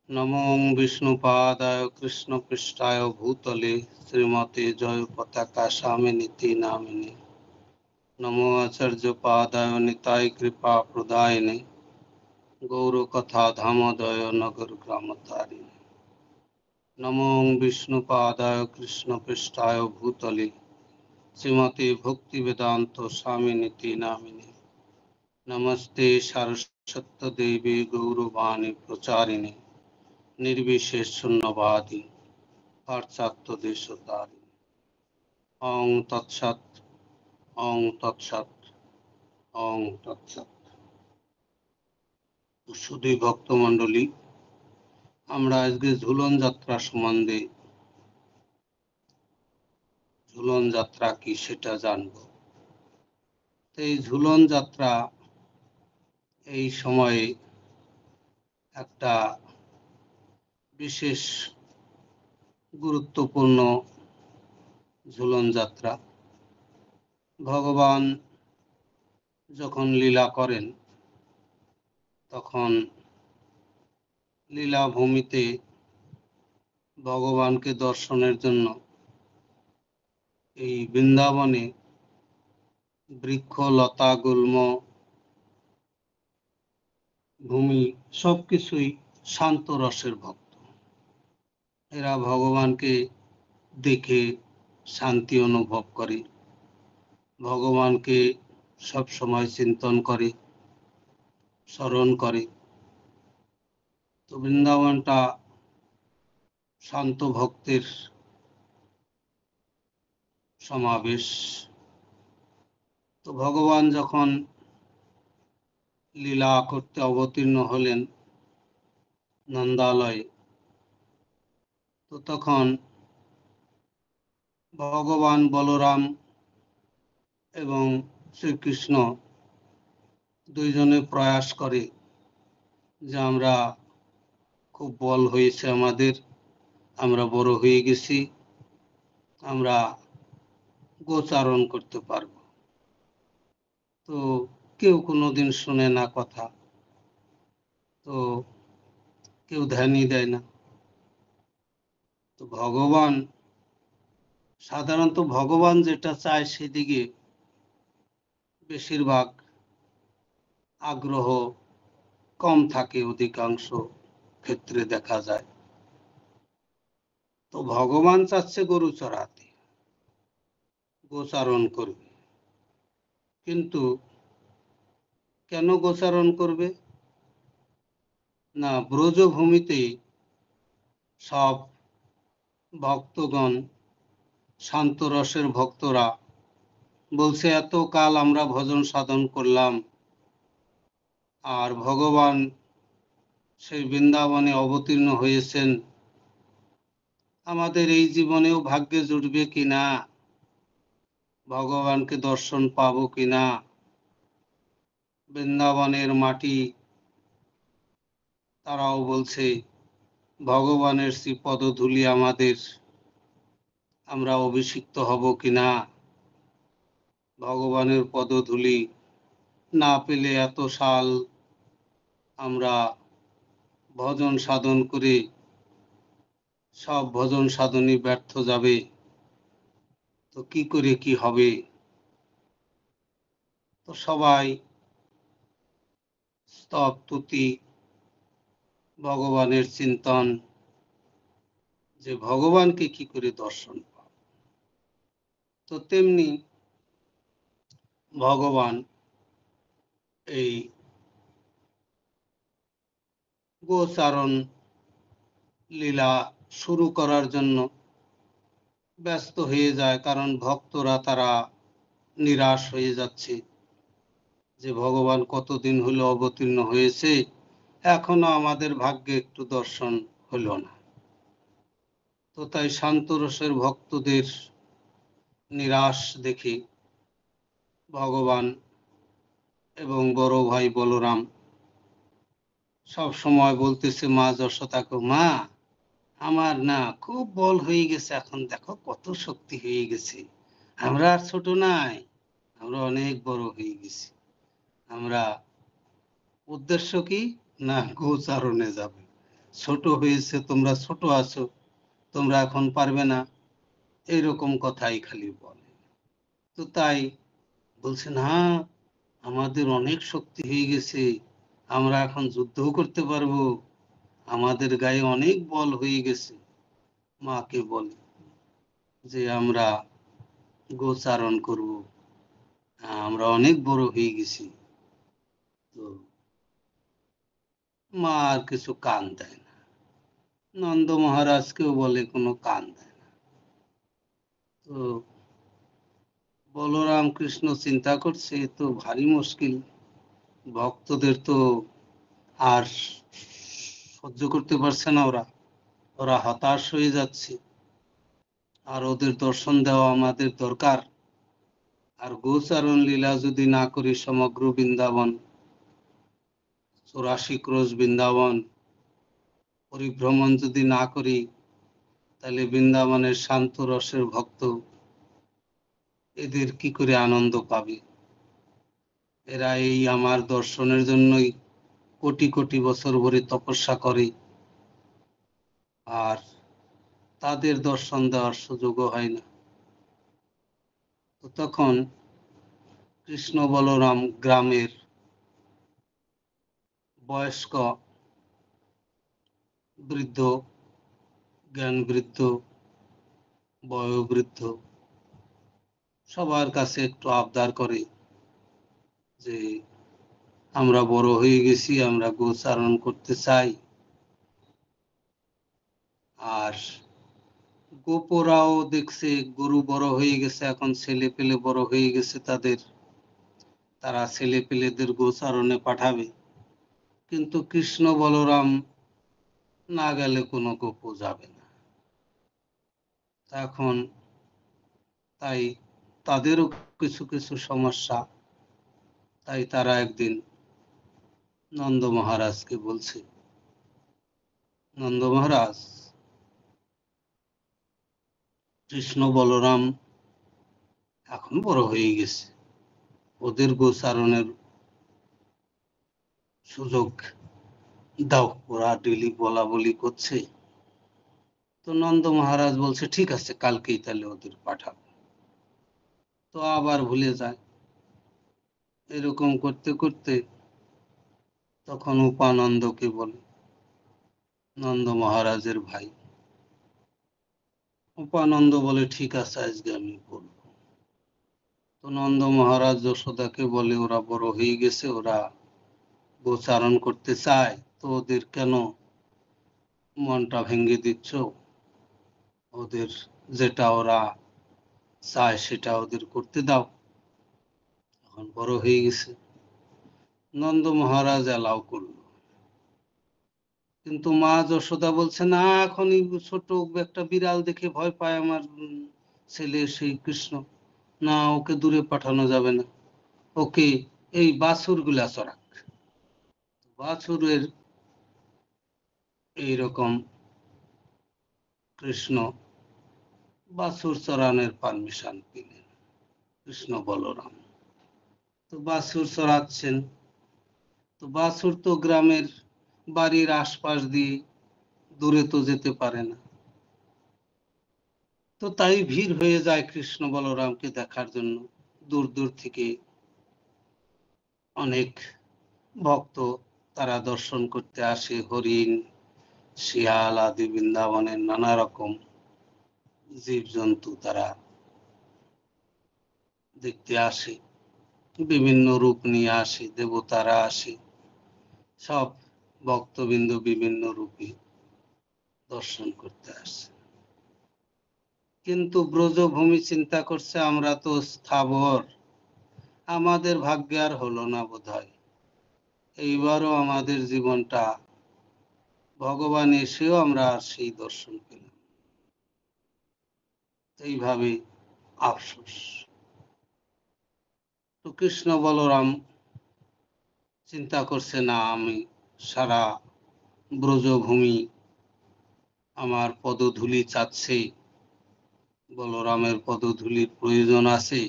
नमो विष्णुपादाय कृष्णपृष्ठाय भूतले श्रीमते जय पताका स्वामिनीति नामिने। नमो आचार्यपादाय निताय कृपा प्रदायिने गौरकथा धामोदय नगर ग्रामतारिणे। नमो विष्णुपादाय कृष्णपृष्ठाय भूतले श्रीमते भक्तिवेदांत स्वामिनीति नामिने। नमस्ते सरस्वती देवी गौरवाणी प्रचारिणे निर्विशेष शून्यवादी पाश्चात्य देशतारिणी। ओं तत्सत् ओं तत्सत् ओं तत्सत्। সুধী ভক্তমণ্ডলী, আমরা আজকে ঝুলন যাত্রা সম্বন্ধে, ঝুলন যাত্রা কি সেটা জানব। এই ঝুলন যাত্রা এই সময়ে একটা বিশেষ গুরুত্বপূর্ণ ঝুলন যাত্রা। ভগবান যখন লীলা করেন তখন লীলাভূমিতে ভগবানকে দর্শনের জন্য এই বৃন্দাবনে বৃক্ষ লতা গুল্ম ভূমি সবকিছুই শান্ত রসের ভক্ত। এরা ভগবানকে দেখে শান্তি অনুভব করে, ভগবানকে সব সময় চিন্তন করে, স্মরণ করে। তো বৃন্দাবনটা শান্ত ভক্তের সমাবেশ। তো ভগবান যখন লীলা করতে অবতীর্ণ হলেন নন্দালয়ে, তো তখন ভগবান বলরাম এবং শ্রীকৃষ্ণ দুইজনে প্রয়াস করে যে আমরা খুব বল হয়েছে আমাদের, আমরা বড় হয়ে গেছি, আমরা গোচারণ করতে পারব। তো কেউ কোনোদিন শুনে না কথা, তো কেউ ধ্যানই দেয় না। তো ভগবান সাধারণত ভগবান যেটা চায় সেদিকে বেশিরভাগ আগ্রহ কম থাকে, অধিকাংশ ক্ষেত্রে দেখা যায়। তো ভগবান চাচ্ছে গরু চড়াতে, গোচারণ করবে। কিন্তু কেন গোচারণ করবে না? ব্রজভূমিতে সব ভক্তগণ, শান্ত রসের ভক্তরা বলছে এত কাল আমরা ভজন সাধন করলাম, আর ভগবান সেই বৃন্দাবনে অবতীর্ণ হয়েছেন, আমাদের এই জীবনেও ভাগ্যে জুটবে কিনা, ভগবানকে দর্শন পাবো কিনা। বৃন্দাবনের মাটি, তারাও বলছে ভগবানের শ্রী পদধূলি আমাদের, আমরা অভিষিক্ত হব কিনা। ভগবানের পদধূলি না পেলে এত সাল আমরা ভজন সাধন করে সব ভজন সাধনই ব্যর্থ যাবে, তো কি করে কি হবে। তো সবাই স্তব তুতি, ভগবানের চিন্তন যে ভগবানকে কি করে দর্শন পাব। তো তেমনি ভগবান এই গোচারণ লীলা শুরু করার জন্য ব্যস্ত হয়ে যায়, কারণ ভক্তরা তারা নিরাশ হয়ে যাচ্ছে যে ভগবান কতদিন হলো অবতীর্ণ হয়েছে, এখনো আমাদের ভাগ্যে একটু দর্শন হলো না। তো তাই শান্তরসের ভক্তদের নিরাশ দেখে ভগবান এবং বড় ভাই বলরাম সব সময় বলতেছে মা যশোদাকে, মা আমার না খুব বল হয়ে গেছে, এখন দেখো কত শক্তি হয়ে গেছে, আমরা আর ছোট নাই, আমরা অনেক বড় হয়ে গেছি, আমরা উদ্দেশ্য কি না গোচারণে যাবে, ছোট হয়েছে, তোমরা ছোট আছো, তোমরা এখন পারবে না, এইরকম কথাই খালি বলে। তো তাই বলছেন, হ্যাঁ আমাদের অনেক শক্তি হয়ে গেছে, আমরা এখন যুদ্ধও করতে পারবো, আমাদের গায়ে অনেক বল হয়ে গেছে। মাকে বলে যে আমরা গোচারণ করব, আমরা অনেক বড় হয়ে গেছি। তো মা আর কিছু কান দেয় না, নন্দ মহারাজকেও বলে কোনো কান দেয় না। তো বলরাম কৃষ্ণ চিন্তা করছে, এ তো ভারী মুশকিল, ভক্তদের তো আর সহ্য করতে পারছে না, ওরা ওরা হতাশ হয়ে যাচ্ছে, আর ওদের দর্শন দেওয়া আমাদের দরকার। আর গোচারণ লীলা যদি না করি সমগ্র বৃন্দাবন, 84 ক্রোশ বৃন্দাবন পরিভ্রমণ যদি না করি, তাহলে বৃন্দাবনের শান্ত রসের ভক্ত এদের কি করে আনন্দ পাবে? এরা এই আমার দর্শনের জন্যই কোটি কোটি বছর ধরে তপস্যা করে, আর তাদের দর্শন দেওয়ার সুযোগও হয় না। তো তখন কৃষ্ণ বলরাম গ্রামের বয়স্ক বৃদ্ধ, জ্ঞান বৃদ্ধ, বয়োবৃদ্ধ সবার কাছে একটু আবদার করে যে আমরা বড় হয়ে গেছি, আমরা গোচারণ করতে চাই। আর গোপরাও দেখছে গরু বড় হয়ে গেছে, এখন ছেলে পেলে বড় হয়ে গেছে তাদের, তারা ছেলে পেলেদের গোচারণে পাঠাবে। কিন্তু কৃষ্ণ বলরাম না গেলে কোনো গোপও যাবে না। এখন তাই তাদেরও কিছু কিছু সমস্যা, তাই তারা একদিন নন্দ মহারাজকে বলছে, নন্দ মহারাজ, কৃষ্ণ বলরাম এখন বড় হয়ে গেছে, ওদের গোচারণের সুযোগ দাও, ওরা ডেলি বলা বলি করছে। তো নন্দ মহারাজ বলছে, ঠিক আছে, কালকেই তাহলে ওদের পাঠাবো। তো আবার ভুলে যায়। এরকম করতে করতে তখন উপানন্দকে বলে, নন্দ মহারাজের ভাই। উপানন্দ বলে, ঠিক আছে, আজকে আমি বলবো। তো নন্দ মহারাজ যশোদাকে বলে, ওরা বড় হয়ে গেছে, ওরা গোচারণ করতে চায়, তো ওদের কেন মনটা ভেঙে দিচ্ছ? ওদের যেটা ওরা চায় সেটা ওদের করতে দাও, এখন বড় হয়ে গেছে। নন্দ মহারাজ অ্যালাউ করলো, কিন্তু মা যশোদা বলছে, না, এখন এই ছোট একটা বিড়াল দেখে ভয় পায় আমার ছেলে সেই কৃষ্ণ, না, ওকে দূরে পাঠানো যাবে না, ওকে এই বাছুর গুলা চড়াক। বাছুরের এইরকম কৃষ্ণ বাছুর চড়ানোর পারমিশন পেলেন কৃষ্ণ বলরাম। তো বাছুর চড়াচ্ছেন, তো বাছুর তো গ্রামের বাড়ির আশপাশ দিয়ে দূরে তো যেতে পারে না। তো তাই ভিড় হয়ে যায় কৃষ্ণ বলরামকে দেখার জন্য, দূর দূর থেকে অনেক ভক্ত তারা দর্শন করতে আসে। হরিণ, শিয়াল আদি বৃন্দাবনের নানা রকম জীবজন্তু তারা দেখতে আসে, বিভিন্ন রূপ নিয়ে আসে, দেবতারা আসে, সব ভক্তবৃন্দ বিভিন্ন রূপে দর্শন করতে আসে। কিন্তু ব্রজভূমি চিন্তা করছে, আমরা তো স্থাবর, আমাদের ভাগ্যে আর হলো না বোধহয়, এইবারও আমাদের জীবনটা, ভগবান এসেও আমরা আর সেই দর্শন পেলাম, এইভাবে আফসোস। তো কৃষ্ণ বলরাম চিন্তা করছে, না, আমি সারা ব্রজভূমি আমার পদধূলি চাচ্ছে, বলরামের পদধূলির প্রয়োজন আছে,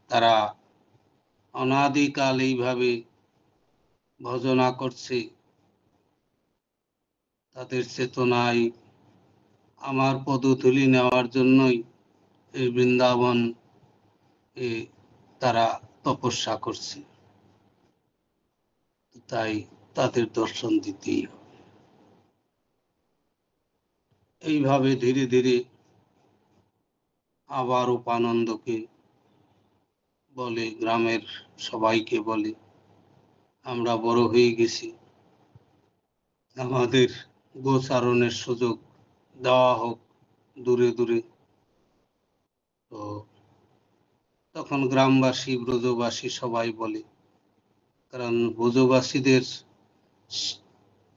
তারা অনাদিকাল এইভাবে ভজনা করছে, তাদের চেতনায় আমার পদধূলি নেওয়ার জন্যই এই বৃন্দাবন তারা তপস্যা করছে, তাই তাদের দর্শন দিতেই হবে। এইভাবে ধীরে ধীরে আবার উপানন্দকে বলে, গ্রামের সবাইকে বলে, আমরা বড় হয়ে গেছি, আমাদের গোচারণের সুযোগ দেওয়া হোক দূরে দূরে। তো তখন গ্রামবাসী, ব্রজবাসী সবাই বলে, কারণ ব্রজবাসীদের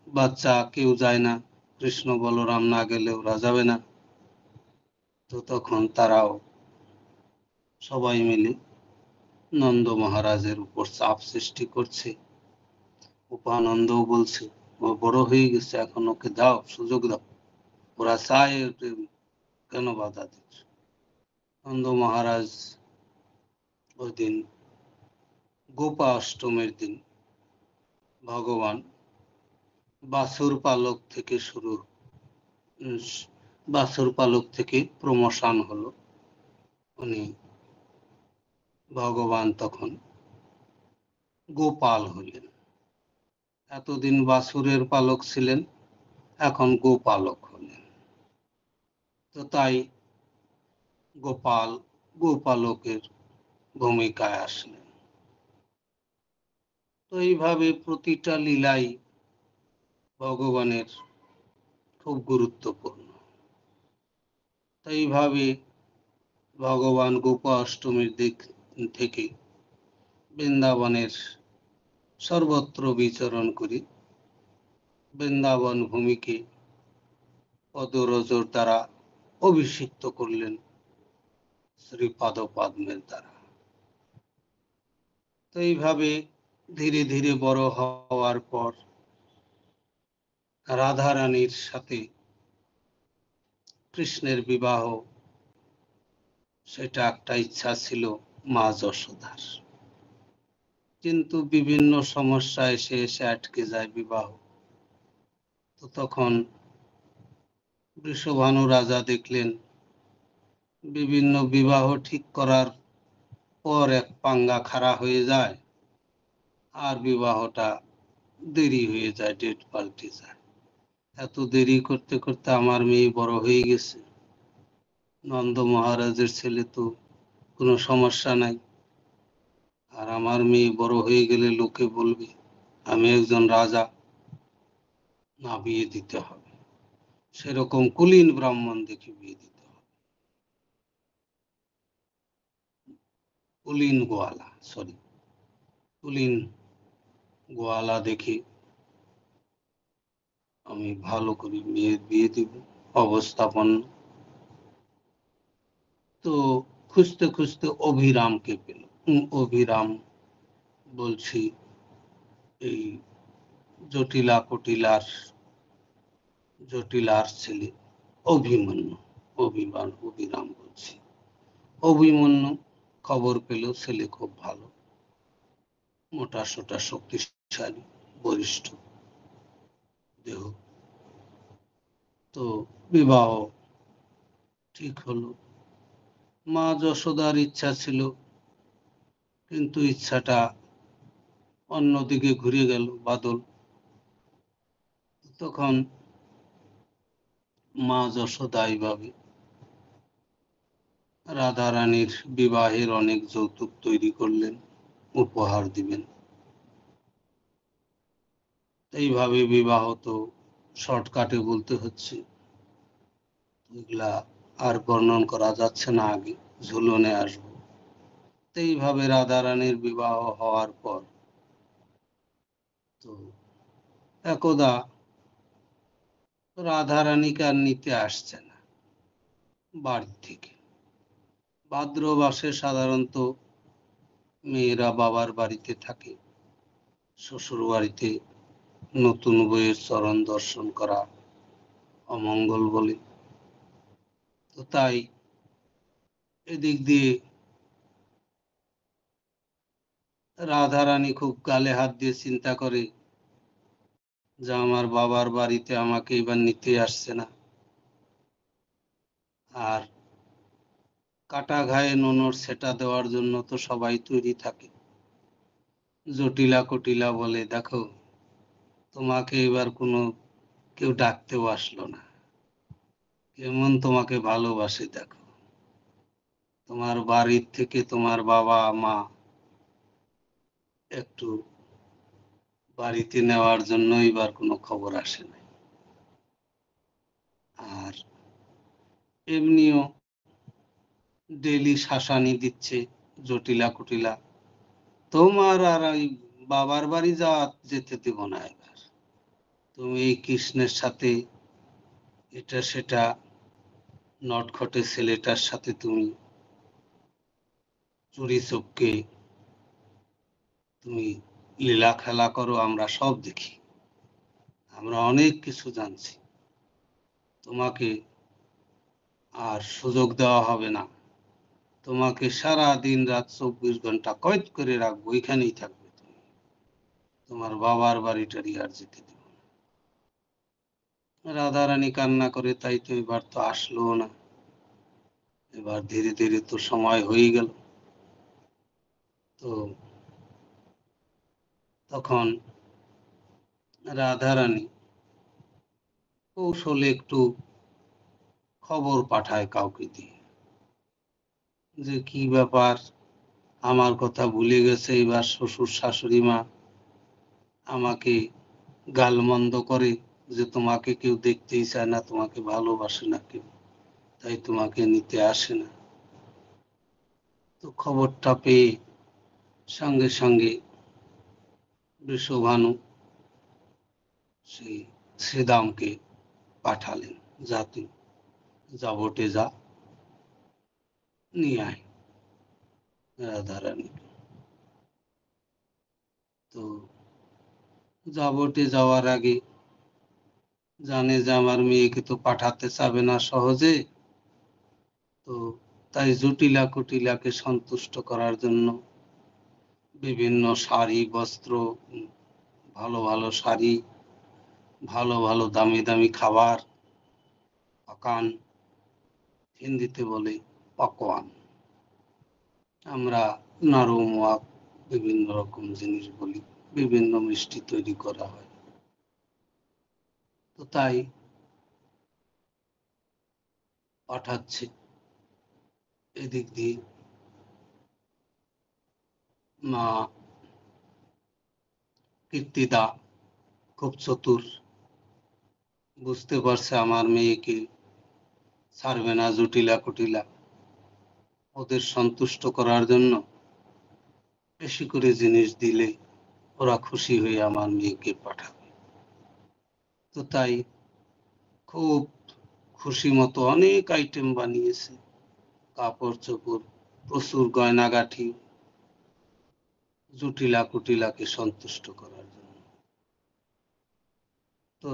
বাচ্চা কেউ যায় না, কৃষ্ণ বলরাম না গেলে ওরা যাবে না। তো তখন তারাও সবাই মিলে নন্দ মহারাজের উপর চাপ সৃষ্টি করছে। উপানন্দও বলছে, ও বড় হয়ে গেছে, এখন ওকে দাও, সুযোগ দাও, ওরা চায়, কেন বাধা দিচ্ছ? নন্দ মহারাজ ওই দিন গোপা অষ্টমীর দিন ভগবান বাছুর পালক থেকে বাছুর পালক থেকে প্রমোশন হলো, উনি ভগবান তখন গোপাল হলেন। এতদিন বাছুরের পালক ছিলেন, এখন গোপালক হলেন। তো তাই গোপালকের ভূমিকায় আসলেন। তো এইভাবে প্রতিটা লীলাই ভগবানের খুব গুরুত্বপূর্ণ। তো এইভাবে ভগবান গোপা অষ্টমীর দিক থেকে বৃন্দাবনের সর্বত্র বিচরণ করে বৃন্দাবন ভূমিকে পদরজর দ্বারা অভিষিক্ত করলেন শ্রীপাদ পদ্মের দ্বারা। তো এইভাবে ধীরে ধীরে বড় হওয়ার পর রাধা রানীর সাথে কৃষ্ণের বিবাহ, সেটা একটা ইচ্ছা ছিল মা যশোদার, কিন্তু বিভিন্ন সমস্যা এসে এসে আটকে যায় বিবাহ। তো তখন বৃষভানু রাজা দেখলেন বিভিন্ন বিবাহ ঠিক করার পর এক পাঙ্গা খাড়া হয়ে যায়, আর বিবাহটা দেরি হয়ে যায়, ডেট পাল্টে যায়। এত দেরি করতে করতে আমার মেয়ে বড় হয়ে গেছে, নন্দ মহারাজের ছেলে তো কোনো সমস্যা নাই, আর আমার মেয়ে বড় হয়ে গেলে লোকে বলবে আমি একজন রাজা, না, বিয়ে দিতে হবে, সেরকম কুলীন ব্রাহ্মণ দেখে বিয়ে দিতে হবে, কুলীন গোয়ালা দেখে আমি ভালো করে মেয়ের বিয়ে দিব, অবস্থাপন্ন। তো খুঁজতে খুঁজতে অভিরামকে পেল। অভিরাম বলছি এই জটিলার ছেলে অভিমন্যু, অভিরাম বলছি। অভিমন্যু খবর পেল ছেলে খুব ভালো, মোটা সোটা, শক্তিশালী, বরিষ্ঠ দেহ। তো বিবাহ ঠিক হলো। মা যশোদার ইচ্ছা ছিল, কিন্তু ইচ্ছাটা অন্যদিকে ঘুরে গেল বাদল। তখন মা যশোদা এইভাবে রাধা রানীর বিবাহের অনেক যৌতুক তৈরি করলেন, উপহার দিবেন। এইভাবে বিবাহ তো শর্টকাটে বলতে হচ্ছে, এগুলা আর বর্ণন করা যাচ্ছে না, আগে ঝুলনে আসবো। এইভাবে রাধা রানীর বিবাহ হওয়ার পর তো একদা রাধা রানীকে আর নিতে আসছে না বাড়ি থেকে। ভাদ্র মাসে সাধারণত মেয়েরা বাবার বাড়িতে থাকে, শ্বশুর বাড়িতে নতুন বউয়ের চরণ দর্শন করা অমঙ্গল বলে। তো তাই এদিক দিয়ে রাধা রানী খুব গালে হাত দিয়ে চিন্তা করে যে আমার বাবার বাড়িতে আমাকে এবার নিতে আসছে না, আর কাটা ঘায়ে নুনোর সেটা দেওয়ার জন্য তো সবাই তৈরি থাকে। জটিলা কুটিলা বলে, দেখো তোমাকে এবার কোনো কেউ ডাকতেও আসলো না, কেমন তোমাকে ভালোবাসে দেখো। তোমার বাড়ির থেকে তোমার বাবা মা একটু বাড়িতে নেওয়ার জন্য এবার কোনো খবর আসে নাই। আর এমনিও ডেলি শাসানি দিচ্ছে জটিলা কুটিলা, তোমার আর ওই বাবার বাড়ি যেতে দেব না এবার। তুমি এই কৃষ্ণের সাথে, এটা সেটা নটখটে ছেলেটার সাথে তুমি চুরি চুপকে তুমি লীলা খেলা করো, আমরা সব দেখি, আমরা অনেক কিছু জানছি। তোমাকে আর সুযোগ দেওয়া হবে না, তোমাকে সারা দিন রাত 24 ঘন্টা কয়েদ করে রাখবো, এখানেই থাকবে তুমি, তোমার বাবার বাড়ি টাড়ি আর যেতে দেব না। রাধারানী কান্না করে, তাই তো এবার তো আসলো না। এবার ধীরে ধীরে তো সময় হয়ে গেল। তো তখন রাধারানী কৌশলে একটু খবর পাঠায় কাউকে দিয়ে, যে কি ব্যাপার, আমার কথা ভুলে গেছে, এবার শ্বশুর শাশুড়ি মা আমাকে গালমন্দ করে যে তোমাকে কেউ দেখতেই চায় না, তোমাকে ভালোবাসে না কেউ, তাই তোমাকে নিতে আসে না। তো খবরটা পেয়ে সঙ্গে সঙ্গে বৃষভানু সেই শ্রীদামকে পাঠালেন, যা তুই যাবটে যা, নিয়ে আয় রাধারানী। তো যাবটে যাওয়ার আগে জানে যে আমার মেয়েকে তো পাঠাতে চাবে না সহজে, তো তাই জটিলা কুটিলাকে সন্তুষ্ট করার জন্য বিভিন্ন শাড়ি বস্ত্র, ভালো ভালো শাড়ি, ভালো ভালো দামি দামি খাবার, পাকান, হিন্দিতে বলে পাকওয়ান, আমরা নরম ওয়াক বিভিন্ন রকম জিনিস বলি, বিভিন্ন মিষ্টি তৈরি করা হয়। তো তাই পাঠাচ্ছে। এদিক দিয়ে মা কীর্তিদা খুব চতুর, বুঝতে পারছে আমার মেয়েকে ছাড়বে না জটিলা কুটিলা, ওদের সন্তুষ্ট করার জন্য বেশি করে জিনিস দিলে ওরা খুশি হয়ে আমার মেয়েকে পাঠাবে। তো তাই খুব খুশি মতো অনেক আইটেম বানিয়েছে, কাপড় চোপড়, প্রচুর গয়নাগাঠি, জটিলা কুটিলাকে সন্তুষ্ট করার জন্য। তো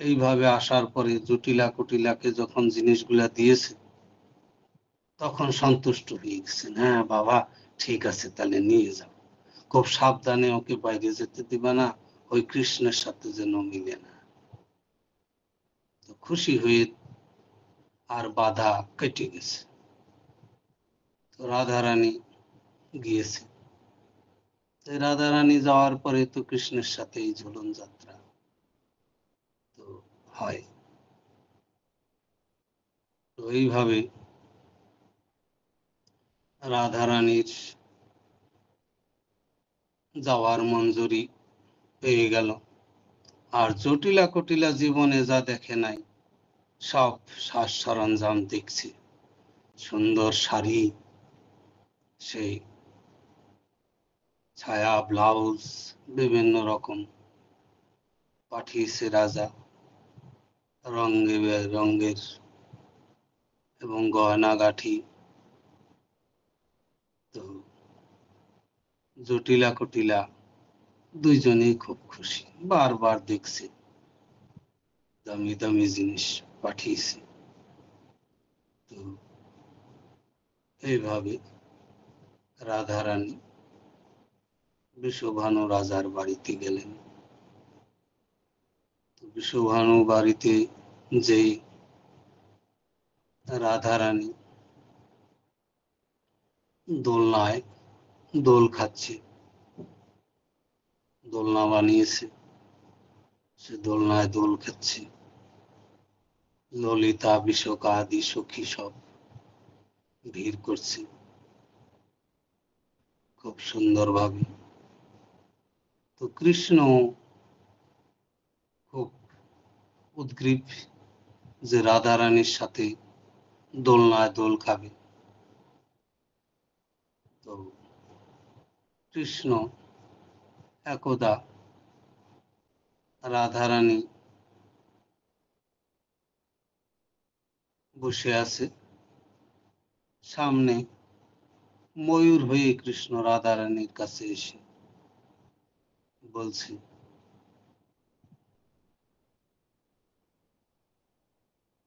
এইভাবে আসার পরে জটিলা কুটিলাকে যখন জিনিসগুলা দিয়েছে, তখন সন্তুষ্ট হয়ে গেছেন, হ্যাঁ বাবা ঠিক আছে, তাহলে নিয়ে যাও, খুব সাবধানে, ওকে বাইরে যেতে দিবা না, ওই কৃষ্ণের সাথে যেন মিলে না। তো খুশি হয়ে আর বাধা কেটে গেছে। তো রাধারানী গিয়েছে। রাধারানী যাওয়ার পরে তো কৃষ্ণের সাথে এই ঝুলন যাত্রা তো হয়। তো এইভাবে রাধারানীর যাওয়ার মঞ্জুরি পেয়ে গেল। আর জটিলা কুটিলা জীবনে যা দেখে নাই সব সাজ সরঞ্জাম দেখছে, সুন্দর শাড়ি, সেই ছায়া ব্লাউজ, বিভিন্ন রকম পাঠিয়েছে রাজা, রঙে রঙের এবং গয়নাগাঠি। তো জটিলা কুটিলা দুইজনেই খুব খুশি, বারবার দেখছে, দামি দামি জিনিস পাঠিয়েছে। তো এইভাবে রাধারানী বৃষভানু রাজার বাড়িতে গেলেন। বিশ্বভানু বাড়িতে যে রাধারানী দোলনায় দোল খাচ্ছে, দোলনা বানিয়েছে, সে দোলনায় দোল খাচ্ছে। ললিতা বিশোকা আদি সখী সব ভিড় করছে খুব সুন্দরভাবে। তো কৃষ্ণ খুব উদ্গ্রীব যে রাধারানীর সাথে দোলনায় দোল খাবে। তো কৃষ্ণ একদা রাধারানী বসে আছে, সামনে ময়ূর হয়ে কৃষ্ণ রাধারানীর কাছে এসে বলছে,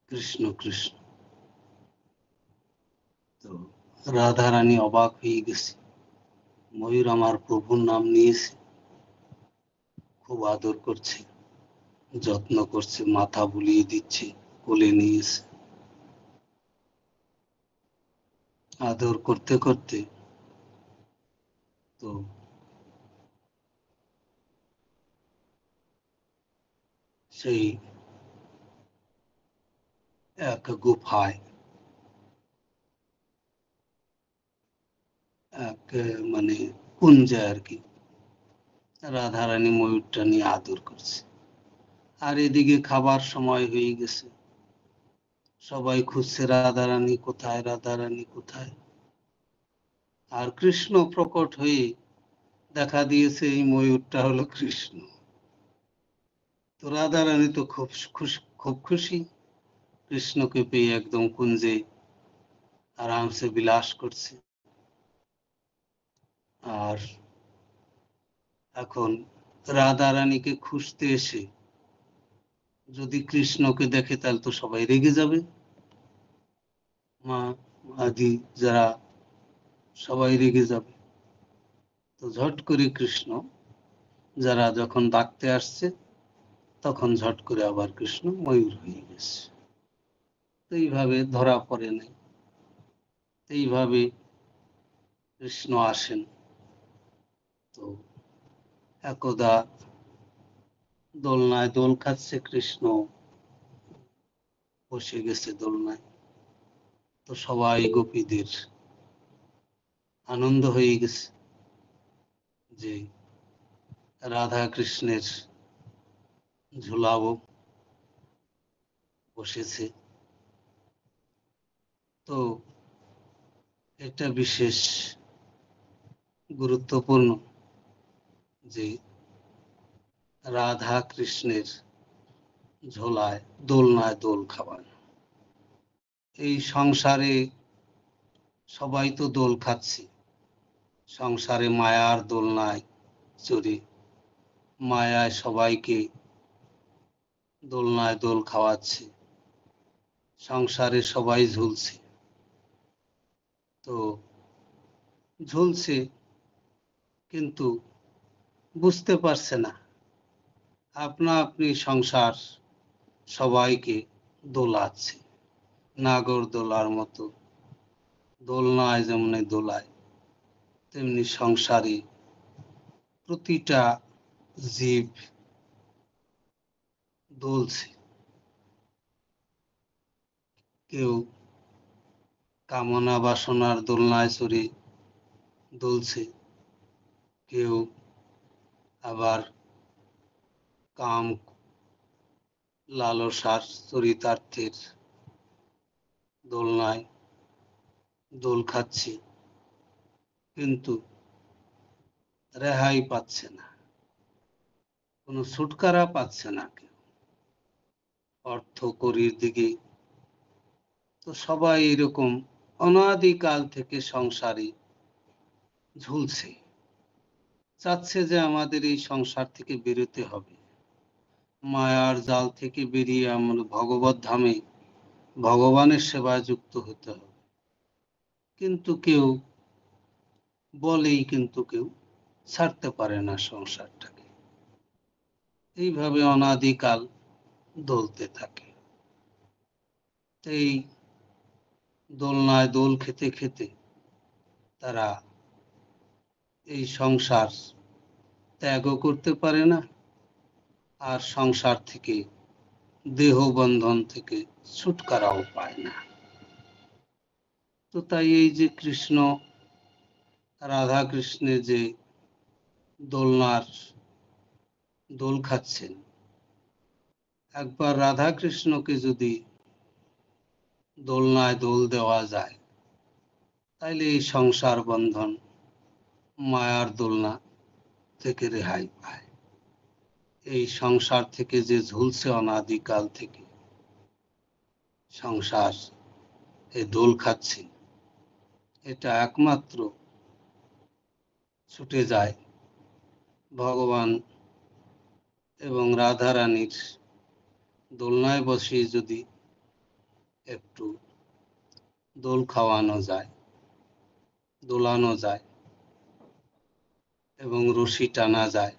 কৃষ্ণ কৃষ্ণ। তো রাধারানী অবাক হয়ে গেছে, ময়ূর আমার প্রভুর নাম নিয়েছে, খুব আদর করছে, যত্ন করছে, মাথা বুলিয়ে দিচ্ছে, কোলে নিয়েছে। আদর করতে করতে তো সেই এক গুফায়, এক মানে কুঞ্জে আর কি, রাধারানী ময়ূরটা নিয়ে আদর করছে। আর এদিকে খাবার সময় হয়ে গেছে, সবাই খুঁজছে রাধারানী কোথায়, রাধারানী কোথায়। আর কৃষ্ণ প্রকট হয়ে দেখা দিয়েছে, এই ময়ূরটা হলো কৃষ্ণ। তো রাধারানী তো খুব খুশি, কৃষ্ণকে পেয়ে একদম কুঞ্জে আরামসে বিলাস করছে। আর এখন রাধারানীকে খুঁজতে এসে যদি কৃষ্ণকে দেখে তাহলে তো সবাই রেগে যাবে, মা আদি যারা সবাই রেগে যাবে। তো ঝট করে কৃষ্ণ, যারা যখন ডাকতে আসছে তখন ঝট করে আবার কৃষ্ণ ময়ূর হয়ে গেছে। তো এইভাবে ধরা পড়ে নাই। এইভাবে কৃষ্ণ আসেন। তো একদা দোলনায় দোল খাচ্ছে কৃষ্ণ, বসে গেছে দোলনায়। তো সবাই গোপীদের আনন্দ হয়ে গেছে যে রাধা কৃষ্ণের ঝুলাবো বসেছে। তো এটা বিশেষ গুরুত্বপূর্ণ যে রাধা কৃষ্ণের ঝোলায় দোলনায় দোল খাওয়ানো। এই সংসারে সবাই তো দোল খাচ্ছে, সংসারে মায়ার দোলনায় চড়ে মায়ায় সবাইকে দোলনায় দোল খাওয়াচ্ছে, সংসারে সবাই ঝুলছে। তো ঝুলছে কিন্তু বুঝতে পারছে না, আপনা আপনি সংসার সবাইকে দোলাচ্ছে, নাগর দোলার মতো। দোলনায় যেমন দোলায়, তেমনি সংসারে প্রতিটা জীব দোলছে। কেউ কামনা বাসনার দোলনায় চড়ে দুলছে, কেউ আবার কাম লালসার চরিতার্থের দোলনায় দোল খাচ্ছে, কিন্তু রেহাই পাচ্ছে না, কোনো ছুটকারা পাচ্ছে না কেউ অর্থ করির দিকে। তো সবাই এরকম অনাদিকাল থেকে সংসারে ঝুলছে, চাচ্ছে যে আমাদের এই সংসার থেকে বেরোতে হবে, মায়ার জাল থেকে বেরিয়ে আমরা ভগবত ধামে ভগবানের সেবায় যুক্ত হতে হবে। কিন্তু কেউ বলেই কিন্তু কেউ ছাড়তে পারে না সংসারটাকে। এইভাবে অনাদিকাল দোলতে থাকে। এই দোলনায় দোল খেতে খেতে তারা এই সংসার ত্যাগও করতে পারে না, আর সংসার থেকে, দেহ বন্ধন থেকে ছুটকারাও পায় না। তো তাই এই যে কৃষ্ণ রাধা কৃষ্ণের যে দোলনার দোল খাচ্ছেন, একবার রাধা কৃষ্ণকে যদি দোলনায় দোল দেওয়া যায়, তাইলে এই সংসার বন্ধন, মায়ার দোলনা থেকে রেহাই পায়। এই সংসার থেকে যে ঝুলছে অনাদিকাল থেকে, সংসার এই দোল খাচ্ছে, এটা একমাত্র ছুটে যায় ভগবান এবং রাধা রানীর দোলনায় বসিয়ে যদি একটু দোল খাওয়ানো যায়, দোলানো যায় এবং রশি টানা যায়,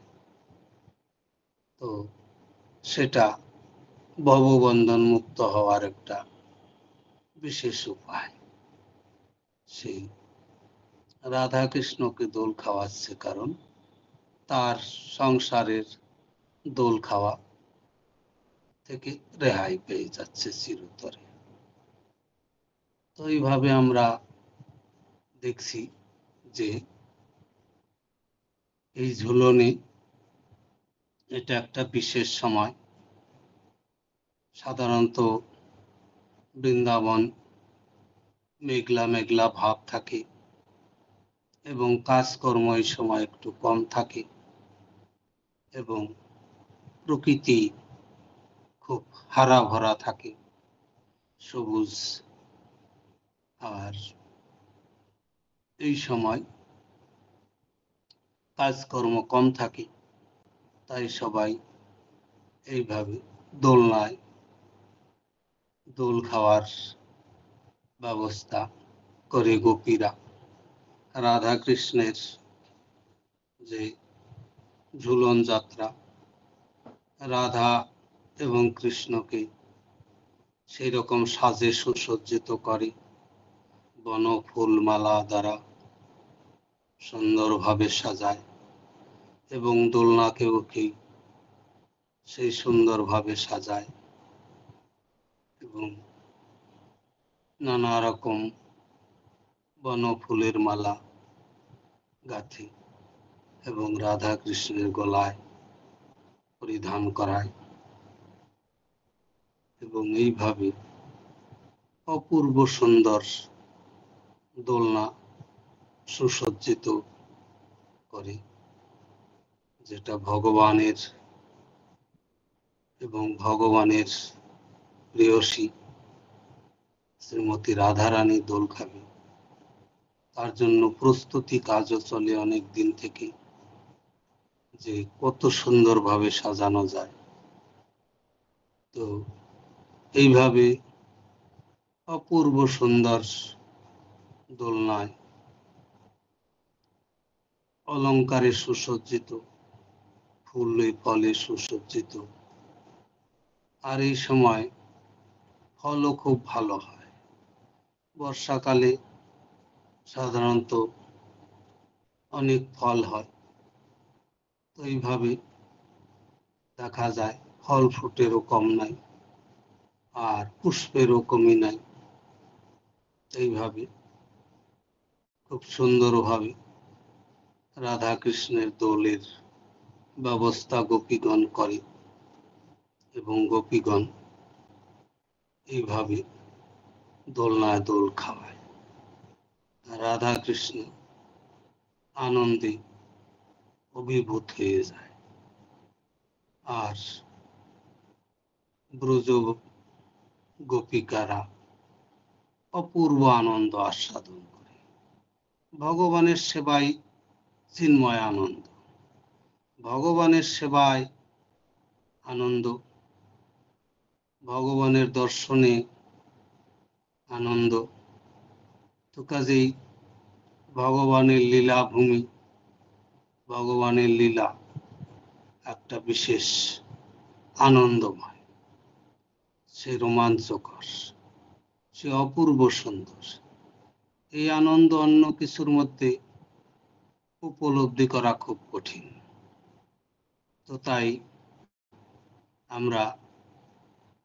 তো সেটা ভববন্ধন মুক্ত হওয়ার একটা বিশেষ উপায়। সেই রাধা কৃষ্ণকে দোল খাওয়াচ্ছে, কারণ তার সংসারের দোল খাওয়া থেকে রেহাই পেয়ে যাচ্ছে চিরতরে। তো এইভাবে আমরা দেখছি যে এই ঝুলনে এটা একটা বিশেষ সময়। সাধারণত বৃন্দাবন মেঘলা মেঘলা ভাব থাকে এবং কাজকর্ম এই সময় একটু কম থাকে এবং প্রকৃতি খুব হারা ভরা থাকে, সবুজ। আর এই সময় কাজকর্ম কম থাকে, তাই সবাই এইভাবে দোলনায় দোল খাওয়ার ব্যবস্থা করে গোপীরা। রাধা কৃষ্ণের যে ঝুলন যাত্রা, রাধা এবং কৃষ্ণকে সেই রকম সাজে সুসজ্জিত করে, বন ফুল মালা দ্বারা সুন্দরভাবে সাজায় এবং দোলনাকেও কি সেই সুন্দরভাবে সাজায় এবং নানা রকম বন ফুলের মালা গাঁথে এবং রাধা কৃষ্ণের গলায় পরিধান করায় এবং এইভাবে অপূর্ব সুন্দর দোলনা সুসজ্জিত করে, যেটা ভগবানের এবং ভগবানের প্রেয়সী শ্রীমতী রাধারানী দোল খাবে, তার জন্য প্রস্তুতি কাজও চলে অনেক দিন থেকে, যে কত সুন্দরভাবে সাজানো যায়। তো এইভাবে অপূর্ব সুন্দর দোলনায় অলঙ্কারে সুসজ্জিত, ফুলে ফলে সুসজ্জিত, আর এই সময় ফলও খুব ভালো হয়। বর্ষাকালে সাধারণত অনেক ফল হয়, তো এইভাবে দেখা যায় ফল ফুটেরও কম নাই আর পুষ্পেরও কমি নাই। এইভাবে খুব সুন্দরভাবে রাধা কৃষ্ণের দোলের ব্যবস্থা গোপীগণ করে এবং গোপীগণ এইভাবে দোলনায় দোল খাওয়ায়। রাধা কৃষ্ণ আনন্দে অভিভূত হয়ে যায়, আর ব্রজ গোপিকারা অপূর্ব আনন্দ আস্বাদন করে। ভগবানের সেবায় চিন্ময় আনন্দ, ভগবানের সেবায় আনন্দ, ভগবানের দর্শনে আনন্দ। তো কাজেই ভগবানের লীলা ভূমি, ভগবানের লীলা একটা বিশেষ আনন্দময়। সে রোমাঞ্চকর, সে অপূর্ব সুন্দর। এই আনন্দ অন্য কিছুর মধ্যে উপলব্ধি করা খুব কঠিন। তো তাই আমরা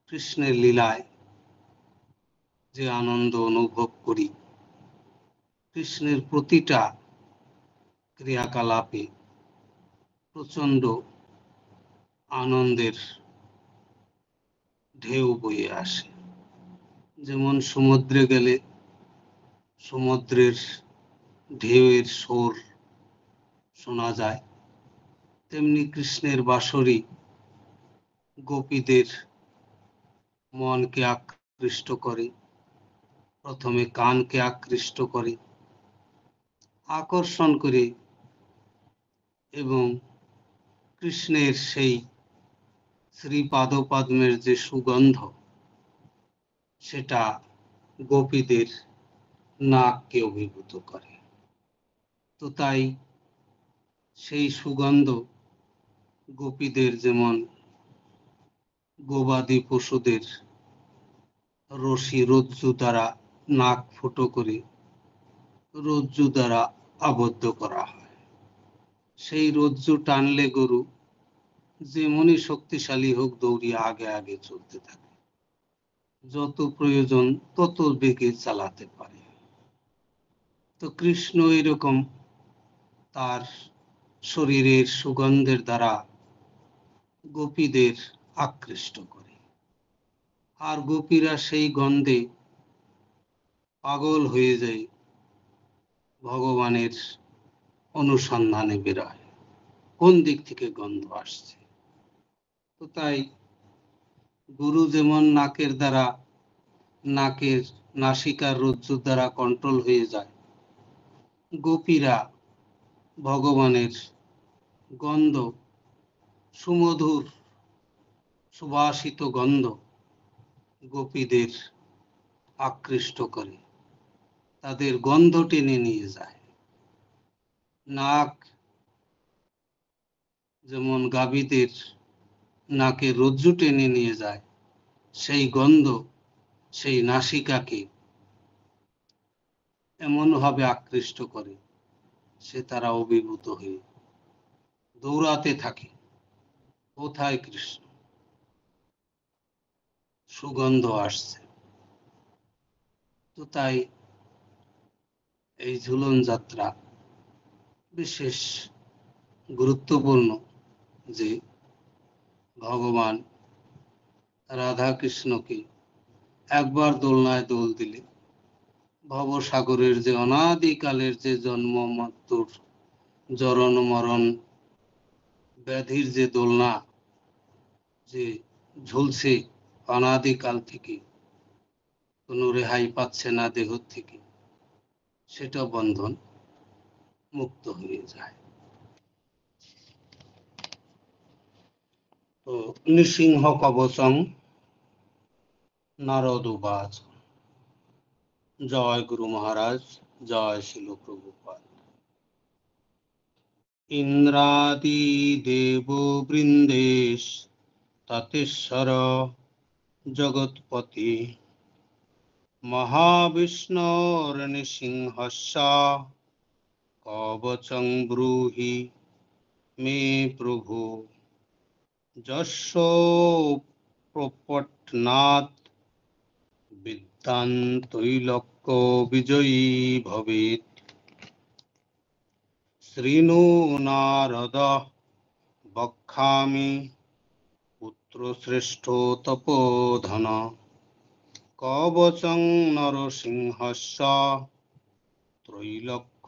কৃষ্ণের লীলায় যে আনন্দ অনুভব করি, কৃষ্ণের প্রতিটা ক্রিয়াকলাপে প্রচণ্ড আনন্দের ঢেউ বয়ে আসে। যেমন সমুদ্রে গেলে সমুদ্রের ঢেউয়ের সুর শোনা যায়, তেমনি কৃষ্ণের বাঁশরি গোপীদের মনকে আকৃষ্ট করে, প্রথমে কানকে আকৃষ্ট করে, আকর্ষণ করে, এবং কৃষ্ণের সেই শ্রীপাদপদ্মের যে সুগন্ধ, সেটা গোপীদের নাককে অভিভূত করে। তো তাই সেই সুগন্ধ গোপীদের যেমন গবাদি পশুদের রশি রজ্জু দ্বারা নাক ফুটো করে রজ্জু দ্বারা আবদ্ধ করা হয়, সেই রজ্জু টানলে গরু যেমনই শক্তিশালী হোক দৌড়িয়ে আগে আগে চলতে থাকে, যত প্রয়োজন তত বেগে চালাতে পারে। তো কৃষ্ণ এরকম তার শরীরের সুগন্ধের দ্বারা গোপীদের আকৃষ্ট করে, আর গোপীরা সেই গন্ধে পাগল হয়ে যায়, ভগবানের অনুসন্ধানে বেরোয় কোন দিক থেকে গন্ধ আসছে। তো তাই গুরু যেমন নাকের দ্বারা, নাকের নাসিকার রজ্জুর দ্বারা কন্ট্রোল হয়ে যায়, গোপীরা ভগবানের গন্ধ, সুমধুর সুবাসিত গন্ধ গোপীদের আকৃষ্ট করে, তাদের গন্ধ টেনে নিয়ে যায়। নাক যেমন গাভীদের নাকে রজ্জু টেনে নিয়ে যায়, সেই গন্ধ সেই নাসিকাকে এমনভাবে আকৃষ্ট করে, সে তারা অভিভূত হয়ে দৌড়াতে থাকে, কোথায় কৃষ্ণ, সুগন্ধ আসছে। তো তাই এই ঝুলন যাত্রা বিশেষ গুরুত্বপূর্ণ, যে ভগবান রাধা কৃষ্ণকে একবার দোলনায় দোল দিলে ভবসাগরের যে অনাদিকালের যে জন্ম মৃত্যুর জরণ মরণ ব্যাধির যে দোলনা, যে ঝুলছে অনাদিকাল থেকে, কোনো রেহাই পাচ্ছে না দেহ থেকে, সেটা বন্ধন মুক্ত হয়ে যায়। তো নৃসিংহ কবচং নারদ উবাচ। জয় গুরু মহারাজ, জয় শিল প্রভুপাদ। ইন্দ্রাদি দেব বৃন্দেশ ততেশ্বর জগৎপতি মহাবিষ্ণুর নৃসিংহস্য কবচং ব্রূহি মে প্রভু। যস্য প্রপট্নাৎ বিদ্যান তৈলক্য বিজয়ী ভবেৎ। শৃণু নারদ বক্ষ্যামি পুত্রশ্রেষ্ঠ তপোধন কবচং নরসিংহস্য ত্রৈলোক্য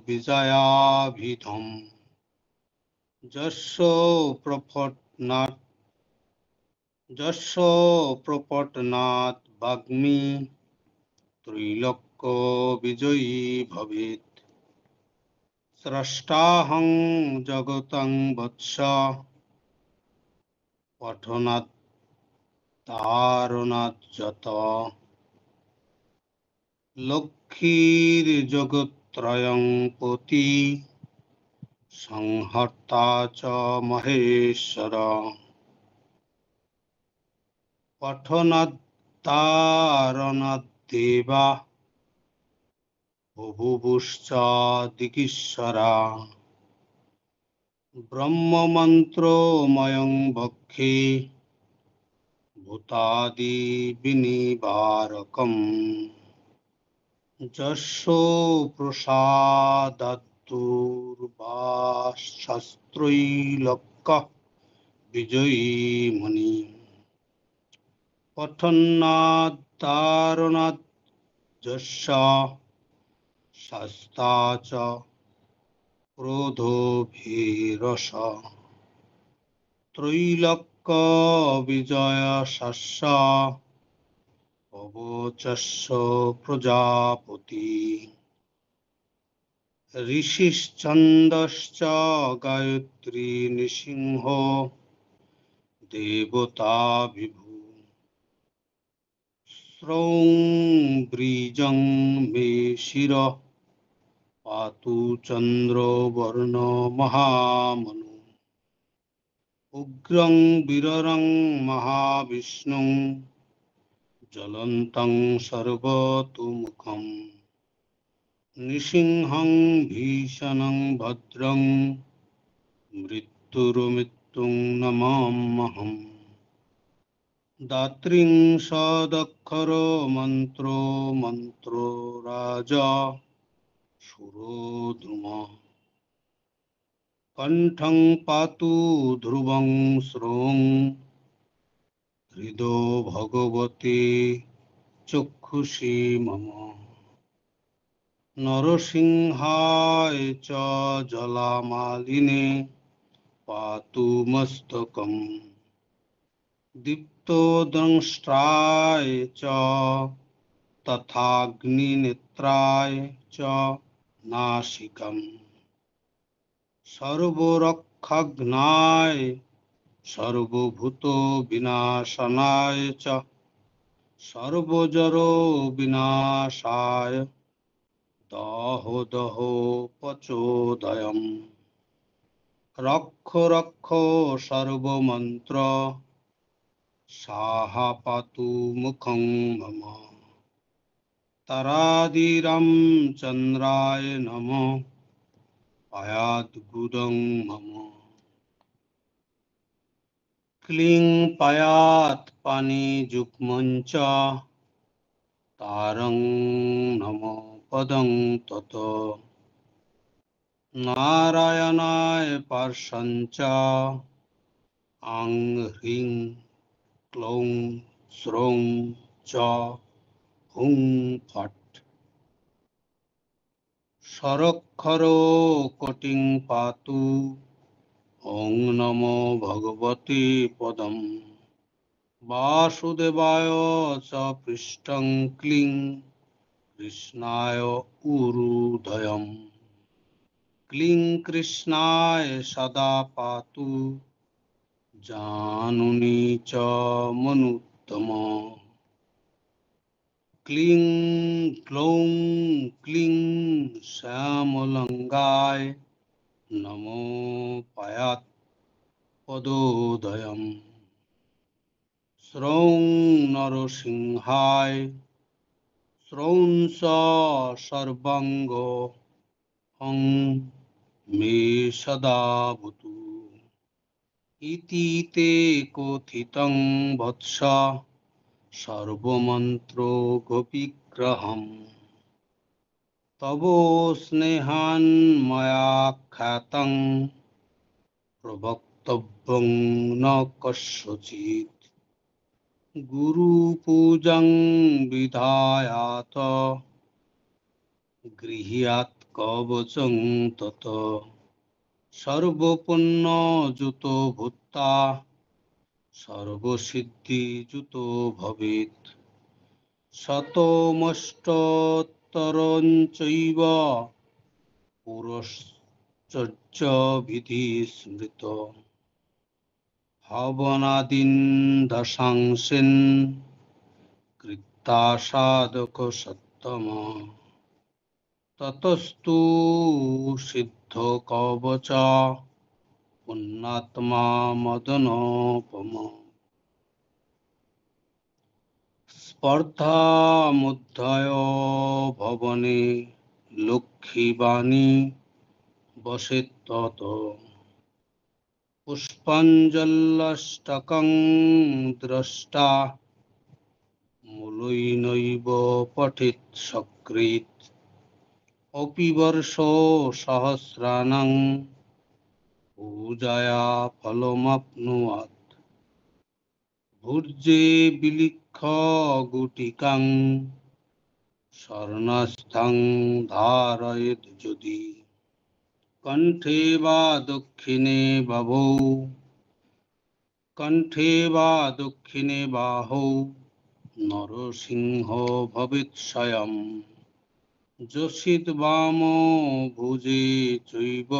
বিজয়াভিধম। যস্য প্রপট্নাৎ বাগ্মী ত্রৈলোক্য বিজয়ী ভবেৎ। স্রষ্টাহং জগতং বৎস পঠনাৎ তারণাৎ যত। লক্ষ্মীর জগত্রয়ং পতি সংহর্তা চ মহেশ্বর। পঠনাদ্ধারণাদ্দেবা বভুবুশ্চ দিগীশ্বরা ব্রহ্মমন্ত্রময়ং বক্ষে ভূতাদি বিনিবারকম যস্য প্রসাদাদ্দুর্বাশস্ত্রৈলোক্যঃ বিজয়ী মুনি পঠনাদ্ধারণাৎ যস্য শাস্তা চ ক্রোধোভিরস ত্রৈলোক্য বিজয়স্য পবচস্য প্রজাপতি ঋষিশ্চন্দশ্চ গায়ত্রী নৃসিংহ দেবতা বিভু শ্রৌং বৃজং মে শিরঃ পাতু চন্দ্রবর্ণ মহামনু উগ্রং বীররং মহাবিষ্ণুং জ্বলন্तं সর্বতোমুখং নৃসিংহং ভীষণং ভদ্রং মৃত্যুর্মৃত্যুং নমাম্যহম দাত্রিং সদক্ষর মন্ত্রো মন্ত্রো রাজা সুরদ্রুম কণ্ঠং পাতু ধ্রুবং শ্রোং হৃদো ভগবতে চক্ষুষি মম নরসিংহায় চ জলামালিনে পাতু মস্তকম দীপ্তদংष्ट्राय च তথাগ্নিনেত্রাय च नासिकम् सर्वरक्षघ्नाय सर्वभूतविनाशनाय च सर्वजरो विनाशाय दहो दहो पचोदयम् रक्ष रक्ष सर्वमन्त्र साहा पातु मुखं मम तारादिराम चन्द्राय नमः पायाद्गुदं मम क्लीं पायात् पाणिजुग्मं च तारं नमो पदं तत नारायणाय पार्श्वं च आं ह्रीं क्लौं स्रौं च हुं फट् शरक्षरो कोटिं पातु ॐ नमो भगवते पदं वासुदेवाय च पृष्ठं क्लीं कृष्णाय उरुधयम् क्लीं कृष्णाय सदा पातु जानुनी च मनुत्तम क्लीं ग्लौं क्लीं श्यामलंगाय नमो पायात् पदोदयम् श्रौं नरसिंहाय श्रौं स सर्वांग हं मे सदा भूतु इति ते कथितं वत्स सर्वमन्त्रो गोपीग्रहम् तव स्नेहान्मया ख्यातं प्रवक्तव्यं न कस्यचित् गुरुपूजां विधायात गृह्यात् कवचं तत् सर्वपुण्ययुतो भूत्वा सर्वसिद्धियुतो भवेत् शतमष्टोत्तरञ्चैव पुरुषश्च विधिस्मृत हवनादीन् दशांशन् कृत्वा साधकसत्तम ततस्तु सिद्धकवच पुण्यात्मा मदनोपम স্পর্ধামুদ্ধায় ভবনে লক্ষ্মীবাণী বসেত্তত পুষ্পাঞ্জল্যষ্টকং দ্রষ্টা মূলৈনৈব পঠেৎ সক্রেৎ অপি বর্ষো সহস্রাণং পূজায়া ফলমাপ্নুয়াৎ ভুর্জে বিলিক্ষ গুটিকাং স্বর্ণাস্থাং ধারয়েৎ যদি কণ্ঠে বা দক্ষিণে বাহৌ নরসিংহ ভবেৎ স্বয়ং যস্যিৎ বামো ভুজে চৈব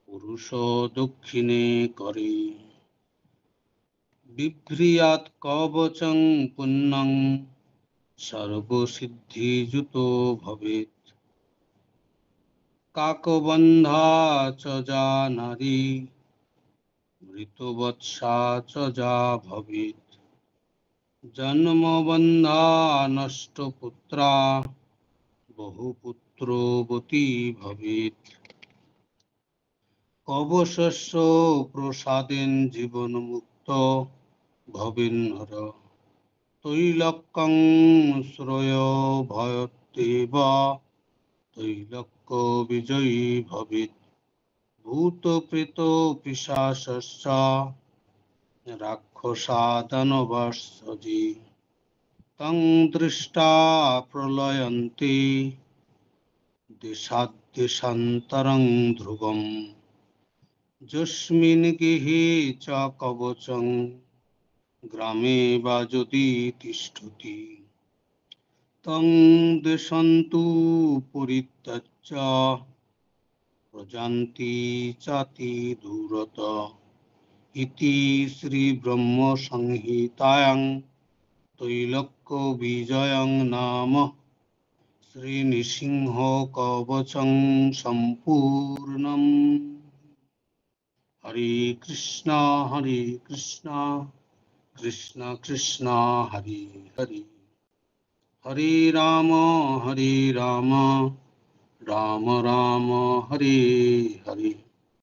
পুরুষ দক্ষিণে করে বিভ্রিয়াৎ কবচং পুণ্যং সর্বসিদ্ধিযুতো ভবেৎ কাকবন্ধা চ যা নারী মৃতবৎসা চ যা ভবেৎ জন্মবন্ধা নষ্টপুত্রা বহুপুত্রবতী ভবেৎ কবশস্য প্রসাদেন জীবনমুক্ত ভবেন্নর তৈলক্যং শ্রয় ভয়তেব তৈলক্য বিজয়ী ভবেৎ ভূত প্রেত পিশাচশ্চ রাক্ষসা দানবাশ্চজি তং দৃষ্টা প্রলয়ন্তে দেশাদ্দেশান্তরং ধ্রুবম যস্মিন গেহে চ কবচং গ্রামে বা যদি তিষ্ঠতি তং দেশন্তু পরিত্যজ্য প্রজান্তি চাতি দূরত ইতি শ্রী ব্রহ্ম সংহিতায়াং তৈলক্য বিজয়ং নাম শ্রী নৃসিংহ কবচং সম্পূর্ণম। হরে কৃষ্ণ কৃষ্ণ কৃষ্ণ হরে হরে হরে রাম রাম রাম হরে হরে।